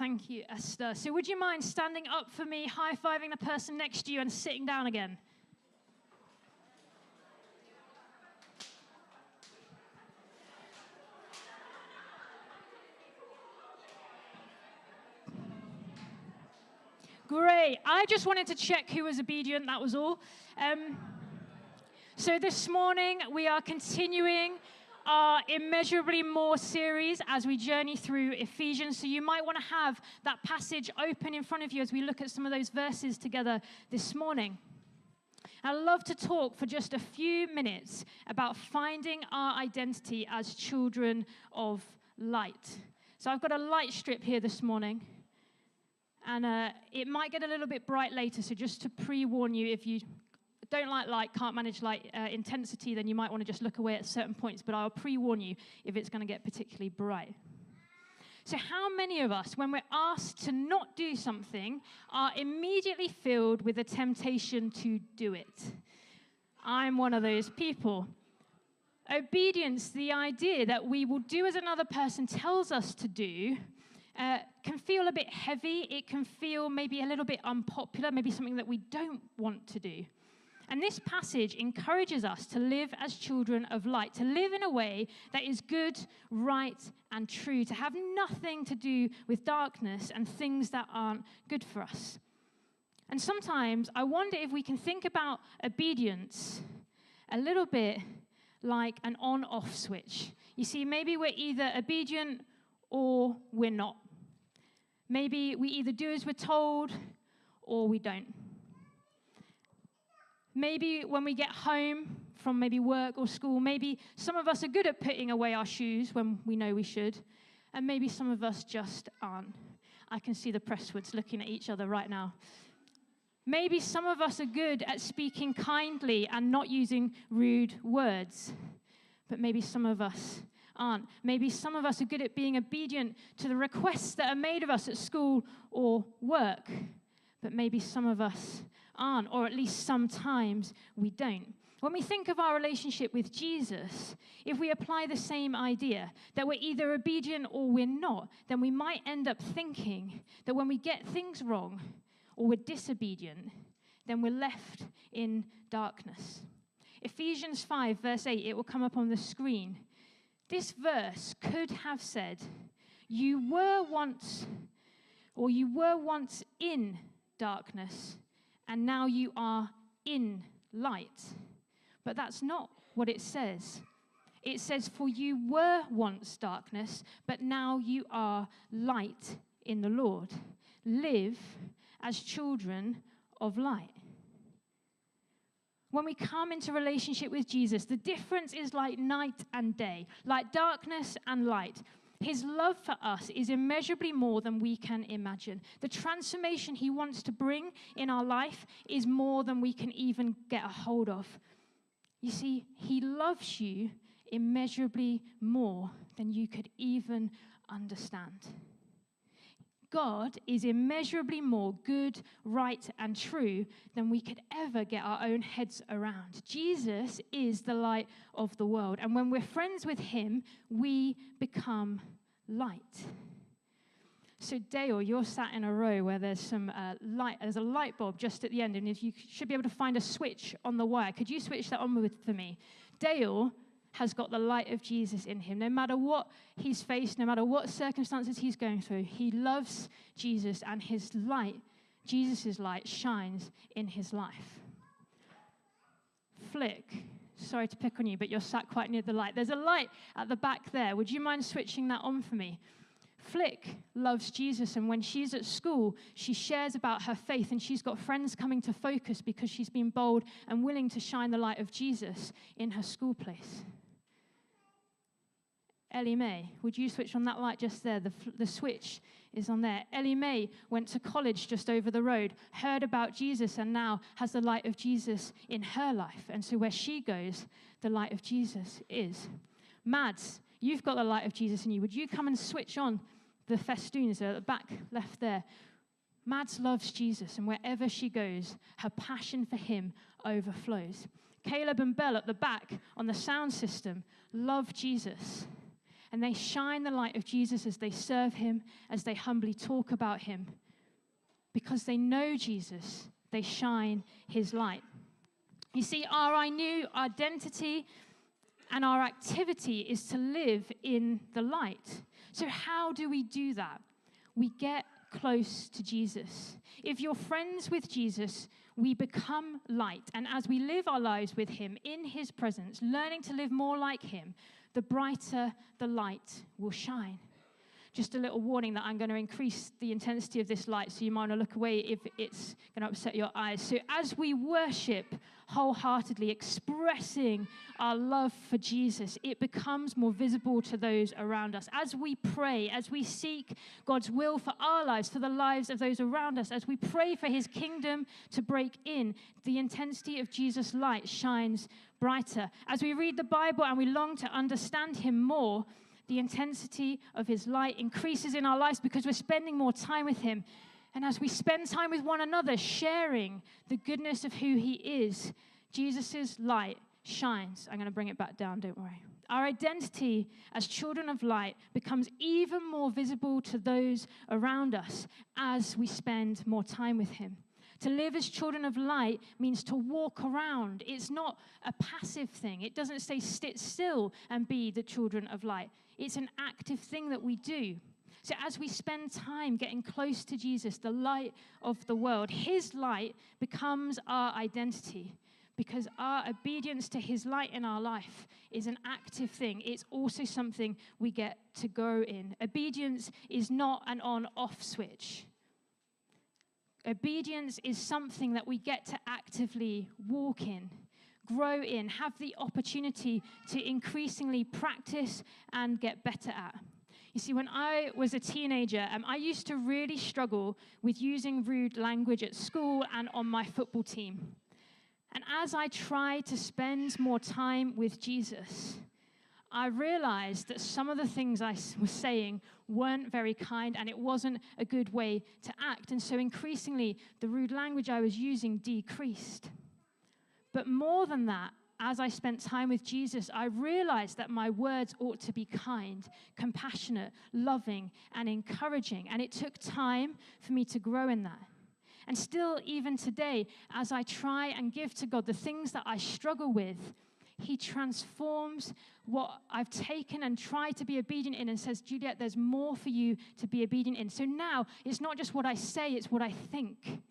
Thank you, Esther. So would you mind standing up for me, high-fiving the person next to you and sitting down again? Great. I just wanted to check who was obedient, that was all. So this morning, we are continuing our Immeasurably More series as we journey through Ephesians. So you might want to have that passage open in front of you as we look at some of those verses together this morning. I'd love to talk for just a few minutes about finding our identity as children of light. So I've got a light strip here this morning. And it might get a little bit bright later, so just to pre-warn you, if you don't like light, can't manage light intensity, then you might want to just look away at certain points, but I'll pre-warn you if it's going to get particularly bright. So how many of us, when we're asked to not do something, are immediately filled with a temptation to do it? I'm one of those people. Obedience, the idea that we will do as another person tells us to do, can feel a bit heavy. It can feel maybe a little bit unpopular, maybe something that we don't want to do. And this passage encourages us to live as children of light, to live in a way that is good, right, and true, to have nothing to do with darkness and things that aren't good for us. And sometimes I wonder if we can think about obedience a little bit like an on-off switch. You see, maybe we're either obedient or we're not. Maybe we either do as we're told or we don't. Maybe when we get home from maybe work or school, maybe some of us are good at putting away our shoes when we know we should, and maybe some of us just aren't. I can see the Presswoods looking at each other right now. Maybe some of us are good at speaking kindly and not using rude words, but maybe some of us aren't. Maybe some of us are good at being obedient to the requests that are made of us at school or work, but maybe some of us aren't, or at least sometimes we don't. When we think of our relationship with Jesus, if we apply the same idea, that we're either obedient or we're not, then we might end up thinking that when we get things wrong or we're disobedient, then we're left in darkness. Ephesians 5, verse 8, it will come up on the screen. This verse could have said, you were once in darkness, and now you are in light. But that's not what it says. It says, for you were once darkness, but now you are light in the Lord. Live as children of light. When we come into relationship with Jesus, the difference is like night and day, like darkness and light. His love for us is immeasurably more than we can imagine. The transformation he wants to bring in our life is more than we can even get a hold of. You see, he loves you immeasurably more than you could even understand. God is immeasurably more good, right, and true than we could ever get our own heads around. Jesus is the light of the world. And when we're friends with him, we become light. So Dale, you're sat in a row where there's some light. There's a light bulb just at the end, and if you should be able to find a switch on the wire. Could you switch that on for me? Dale has got the light of Jesus in him. No matter what he's faced, no matter what circumstances he's going through, he loves Jesus, and his light, Jesus' light, shines in his life. Flick, sorry to pick on you, but you're sat quite near the light. There's a light at the back there. Would you mind switching that on for me? Flick loves Jesus, and when she's at school, she shares about her faith, and she's got friends coming to Focus because she's been bold and willing to shine the light of Jesus in her school place. Ellie Mae, would you switch on that light just there? The switch is on there. Ellie Mae went to college just over the road, heard about Jesus, and now has the light of Jesus in her life. And so where she goes, the light of Jesus is. Mads, you've got the light of Jesus in you. Would you come and switch on the festoons at the back left there? Mads loves Jesus, and wherever she goes, her passion for him overflows. Caleb and Belle at the back on the sound system love Jesus. And they shine the light of Jesus as they serve him, as they humbly talk about him. Because they know Jesus, they shine his light. You see, our new identity and our activity is to live in the light. So how do we do that? We get close to Jesus. If you're friends with Jesus, we become light. And as we live our lives with him in his presence, learning to live more like him, the brighter the light will shine. Just a little warning that I'm going to increase the intensity of this light, so you might want to look away if it's going to upset your eyes. So as we worship wholeheartedly, expressing our love for Jesus, it becomes more visible to those around us. As we pray, as we seek God's will for our lives, for the lives of those around us, as we pray for his kingdom to break in, the intensity of Jesus' light shines brighter. As we read the Bible and we long to understand him more, the intensity of his light increases in our lives because we're spending more time with him. And as we spend time with one another, sharing the goodness of who he is, Jesus' light shines. I'm going to bring it back down, don't worry. Our identity as children of light becomes even more visible to those around us as we spend more time with him. To live as children of light means to walk around. It's not a passive thing. It doesn't say sit still and be the children of light. It's an active thing that we do. So as we spend time getting close to Jesus, the light of the world, his light becomes our identity because our obedience to his light in our life is an active thing. It's also something we get to grow in. Obedience is not an on-off switch. Obedience is something that we get to actively walk in, grow in, have the opportunity to increasingly practice and get better at. You see, when I was a teenager, I used to really struggle with using rude language at school and on my football team. And as I tried to spend more time with Jesus, I realized that some of the things I was saying weren't very kind, and it wasn't a good way to act. And so increasingly, the rude language I was using decreased. But more than that, as I spent time with Jesus, I realized that my words ought to be kind, compassionate, loving, and encouraging. And it took time for me to grow in that. And still, even today, as I try and give to God the things that I struggle with, he transforms what I've taken and tried to be obedient in and says, Juliette, there's more for you to be obedient in. So now it's not just what I say, it's what I think.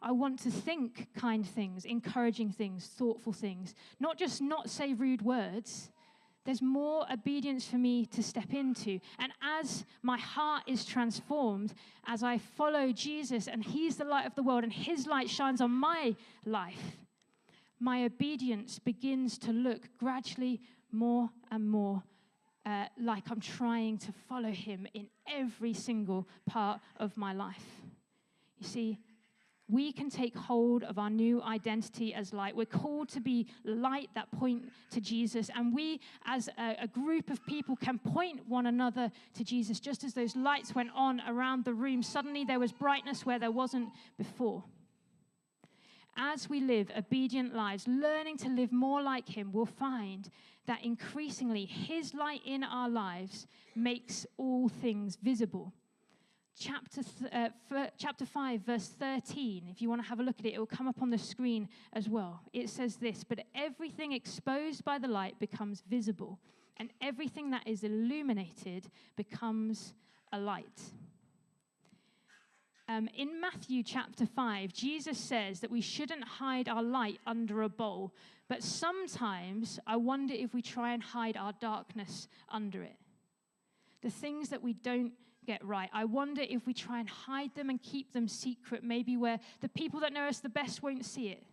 I want to think kind things, encouraging things, thoughtful things, not just not say rude words. There's more obedience for me to step into. And as my heart is transformed, as I follow Jesus and he's the light of the world and his light shines on my life, my obedience begins to look gradually more and more like I'm trying to follow him in every single part of my life. You see, we can take hold of our new identity as light. We're called to be light that point to Jesus, and we as a group of people can point one another to Jesus. Just as those lights went on around the room, suddenly there was brightness where there wasn't before. As we live obedient lives, learning to live more like him, we'll find that increasingly his light in our lives makes all things visible. Chapter 5, verse 13, if you want to have a look at it, it will come up on the screen as well. It says this, but everything exposed by the light becomes visible, and everything that is illuminated becomes a light. In Matthew chapter 5, Jesus says that we shouldn't hide our light under a bowl, but sometimes I wonder if we try and hide our darkness under it. The things that we don't get right, I wonder if we try and hide them and keep them secret, maybe where the people that know us the best won't see it.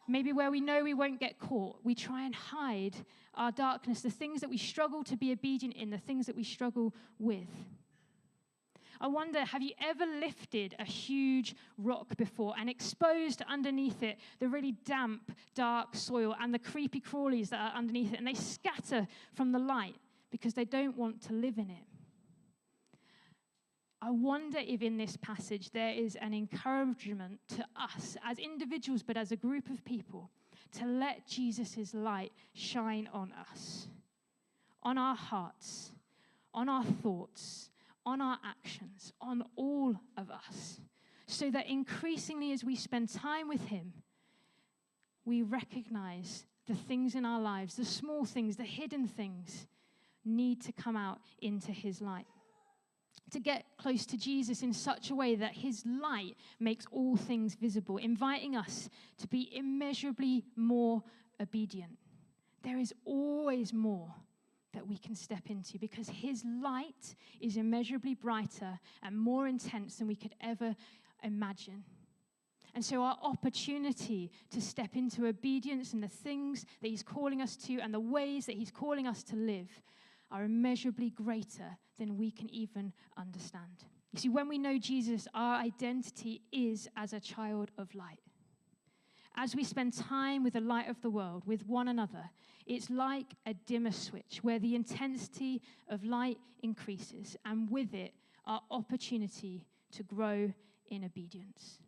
Maybe where we know we won't get caught. We try and hide our darkness, the things that we struggle to be obedient in, the things that we struggle with. I wonder, have you ever lifted a huge rock before and exposed underneath it the really damp, dark soil and the creepy crawlies that are underneath it, and they scatter from the light because they don't want to live in it? I wonder if in this passage there is an encouragement to us as individuals, but as a group of people, to let Jesus' light shine on us, on our hearts, on our thoughts, on our actions, on all of us, so that increasingly as we spend time with him, we recognize the things in our lives, the small things, the hidden things, need to come out into his light. To get close to Jesus in such a way that his light makes all things visible, inviting us to be immeasurably more obedient. There is always more that we can step into because his light is immeasurably brighter and more intense than we could ever imagine. And so our opportunity to step into obedience and the things that he's calling us to and the ways that he's calling us to live are immeasurably greater than we can even understand. You see, when we know Jesus, our identity is as a child of light. As we spend time with the light of the world, with one another, it's like a dimmer switch where the intensity of light increases, and with it, our opportunity to grow in obedience.